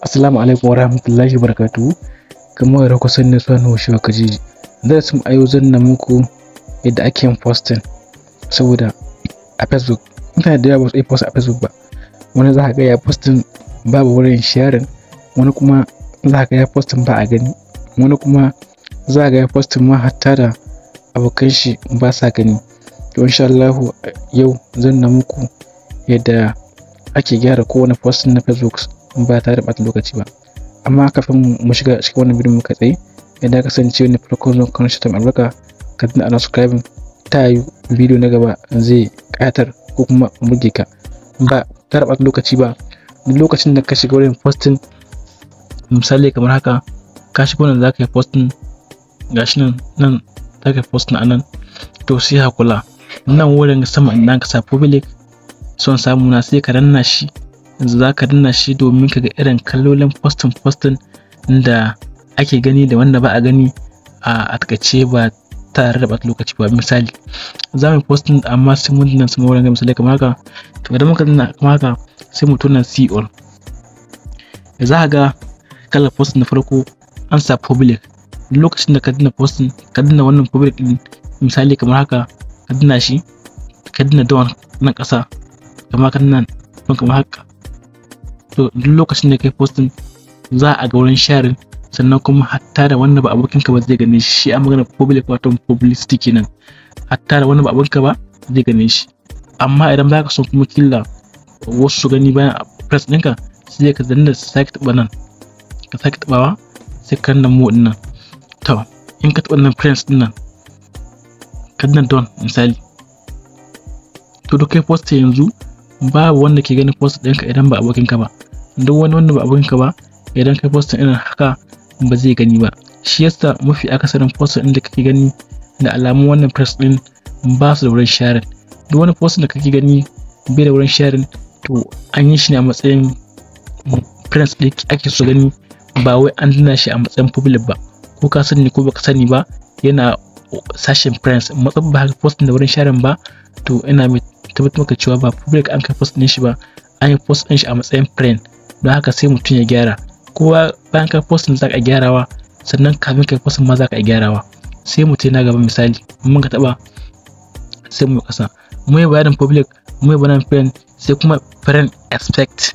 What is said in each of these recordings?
Assalamu alaikum warahmatullahi wabarakatuh. Kamar yadda kuka sani suna shi wa kaji. Darasin a yau zan na muku yadda ake yin posting saboda a Facebook. Mutane da yawa ba su iya post a Facebook ba. Wani za ka ga ya posting babu wurin sharing, wani kuma za ka ga ya posting ba a gani, wani kuma za ka ga ya posting ma hatta da abokan shi ba sa gani. To insha Allah yau zan na muku yadda ake gyara kowane posting na Facebook ba tare da ɓata lokaci ba. Amma kafin mu shiga cikin wannan bidiyon muka tsaye, idan ka kasance wani farko zuwa kan shi ta albarka, ka danna ana subscribing, ta yi bidiyo na gaba zai ƙayatar ko kuma burge ka ba tare da ɓata lokaci ba. Duk lokacin da ka shiga wurin posting, misali kamar haka, ka shiga wannan za ka yi posting, gashi nan za ka yi posting a nan, to sai ka kula nan wurin sama idan ka sa public son samu na sai ka danna shi. Yanzu za ka danna shi domin ka ga irin kalolin posting da ake gani da wanda ba a gani a takaice ba tare da ɓata lokaci ba. Misali za mu posting amma sai mun danna sama wurin misali kamar haka, to idan muka danna kamar haka sai mu tona see all. Za ka ga kalar posting na farko an sa public. Duk lokacin da ka danna posting, ka danna wannan public din misali kamar haka, ka danna shi, ka danna down nan ƙasa kamar ka danna kamar haka. To duk lokacin da kai posting za a ga wurin sharing, sannan kuma hatta da wanda ba abokinka ba zai gane shi. A magana public wato publicity kenan, hatta da wanda ba abokinka ba zai gane shi. Amma idan baka son kuma killa wasu su gani bayan press ɗinka, sai ka danna sake taɓa nan, ka sake taɓawa sai ka danna mo ɗin nan. To in ka taɓa nan press ɗin nan, ka danna don misali, to duk kai post yanzu babu wanda ke ganin post ɗinka idan ba abokinka ba. Duk wani wanda ba abokinka ba idan kai post irin haka ba zai gani ba. Shi yasa mafi akasarin post ɗin da kake gani da alamun wannan press ɗin ba su da wurin sharing. Duk wani post da kake gani bai da wurin sharing, to an yi shi ne a matsayin press ɗin ake so gani, ba wai an danna shi a matsayin public ba. Ko ka sani ko baka sani ba, yana sashen press. Matsayin ba haka post da wurin sharing ba, to ina mai tabbatar maka cewa ba public an kai post ɗin shi ba, an yi post ɗin shi a matsayin friend. Don haka sai mutum ya gyara. Kowa bayan kai post za ka gyarawa, sannan kafin kai post ma za ka gyarawa. Sai mutum na gaba misali mun ka taɓa sai mu kasa mu yi bayanin public, mu yi bayanin friend, sai kuma friend expect.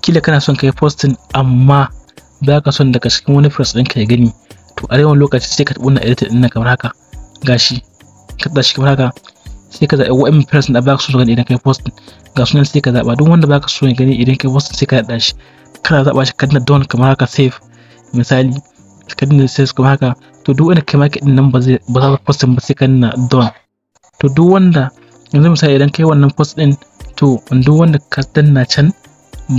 Kila kana son kai posting amma ba ka son daga cikin wani press ɗinka ya gani, to a yawan lokaci sai ka taɓa wannan edit ɗin nan kamar haka, gashi ka taɓa shi kamar haka, sai ka zaɓi wa'in press da ba ka so gani idan kai posting. Ga sunan sai ka zaɓa duk wanda ba ka so ya gani idan kai posting sai ka daɗa shi. Kana zaɓa shi ka danna don kamar haka save misali, ka danna save kamar haka, to duk wanda kai market ɗin nan ba za ka posting ba sai ka danna don. To duk wanda yanzu misali idan kai wannan post ɗin, to duk wanda ka danna can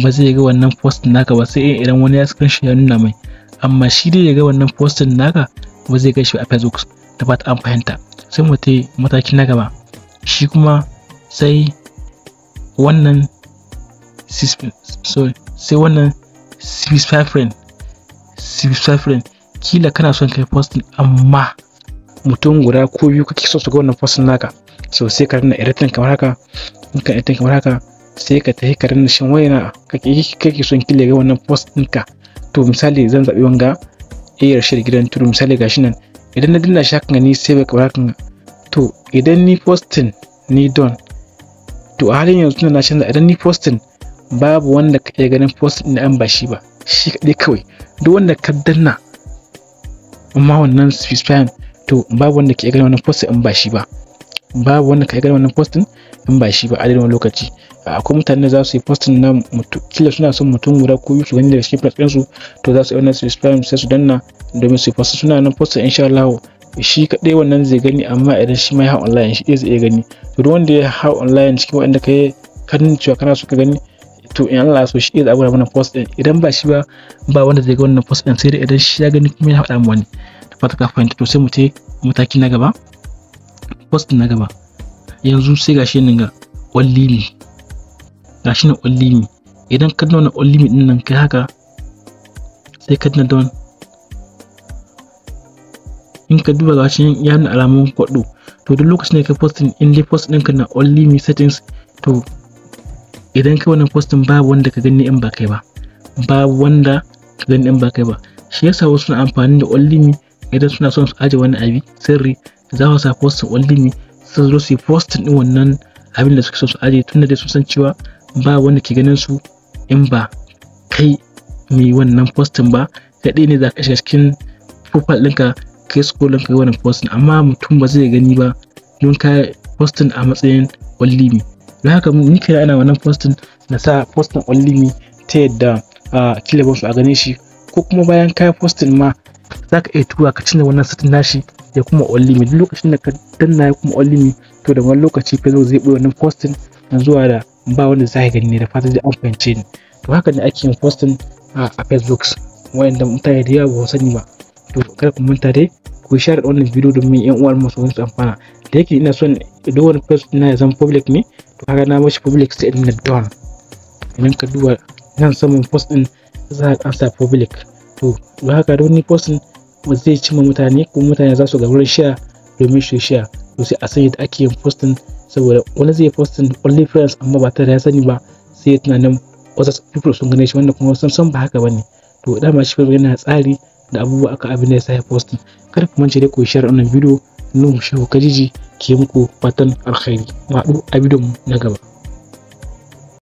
ba zai ga wannan post naka ba, sai idan wani ya screen shi ya nuna mai. Amma shi dai ya ga wannan post naka ba zai ga shi a Facebook. Da ba ta an fahimta. Sai mu tai mataki na gaba, shi kuma sai wannan sai wannan specify friend. Kila kana son kai posting amma mutum guda ko biyu kake so su ga wannan posting naka, so sai ka danna editing kamar haka. In ka editing kamar haka sai ka tafi ka danna shin wayana kake son kila ga wannan post ɗinka. To misali zan zaɓi wanga Rashid gidan tudu misali gashi nan. Idan na danna shi haka ni sai kamar haka, to idan ni posting ni don, to a halin yanzu na canza. Idan ni posting babu wanda ka iya ganin posting ɗin an ba shi ba, shi kaɗai kawai. Duk wanda ka danna amma wannan specifying, to babu wanda ka iya ganin wannan posting in ba shi ba. Babu wanda ka iya ganin wannan posting in ba shi ba a daidai lokaci. Akwai mutane da za su yi posting na mutum, kila suna son mutum guda ko biyu su gani daga cikin press ɗinsu, to za su yi wannan specifying sai su danna domin su yi posting. Suna nan posting insha Allah shi kaɗai wannan zai gani, amma idan shi ma ya hau online shi zai iya gani. To duk wanda ya hau online cikin waɗanda ka yi kan cewa kana so ka gani, to in Allah so shi zai agura mana post ɗin. Idan ba shi ba wanda zai ga wannan post ɗin, sai dai idan shi ya gani kuma ya haɗa mu wani. Da fata ka fahimta. To sai mu tai mataki na gaba, post na gaba. Yanzu sai gashi nan ga only me, gashi nan only me. Idan ka danna only me ɗin nan kai haka, sai ka danna don. In ka duba gashi ya nuna alamun kwaɗo, to duk lokacin da ka posting in dai post ɗinka na only me settings, to idan kai wannan posting babu wanda ka gani in ba kai ba. babu wanda ka gani in ba kai ba. Shi yasa wasu na amfani da only me idan suna son su aje wani abi sirri, za su sa posting only me su zo su yi posting din wannan abin da suke so su aje, tunda dai sun san cewa ba wanda ke ganin su in ba kai mai wannan posting ba. Kaɗai ne za ka shiga cikin profile ɗinka kai scroll kai wannan posting, amma mutum ba zai gani ba don ka posting a matsayin only me. Don haka ni kai ana wannan posting na sa posting only me ta yadda kila ba su a gane shi, ko kuma bayan ka posting ma za ka iya tura ka cinna wannan setting nashi ya kuma only me. Duk lokacin da ka danna ya kuma only me to da wani lokaci Facebook zai ɓoye wannan posting na zuwa da ba wanda za ka gani ne. Da fatan dai an fahimce ni. To haka ne ake yin posting a Facebook wanda mutane da yawa ba su sani ba. To kada ku manta dai ku share wannan bidiyo domin yan uwan masu su amfana. Da yake ina son duk wani post na ya zama public ne, to kaga na mashi public sai in na done. Idan ka duba nan saman post din za ka ansa public. To haka da wani posting zai cimma mutane kuma mutane za su ga wurin share domin su share. To sai a san yadda ake yin posting, saboda wani zai posting only friends amma ba tare da ya sani ba, sai ya tunanin wasu people sun gane shi wanda kuma sun san ba haka bane. To dama shi yana tsari da abubuwa aka abin da ya sa ya posting. Kada ku mance dai ku share wannan bidiyo. Nuhu Shehu Kajiji ke muku fatan alkhairi. Mu haɗu a bidiyon mu na gaba.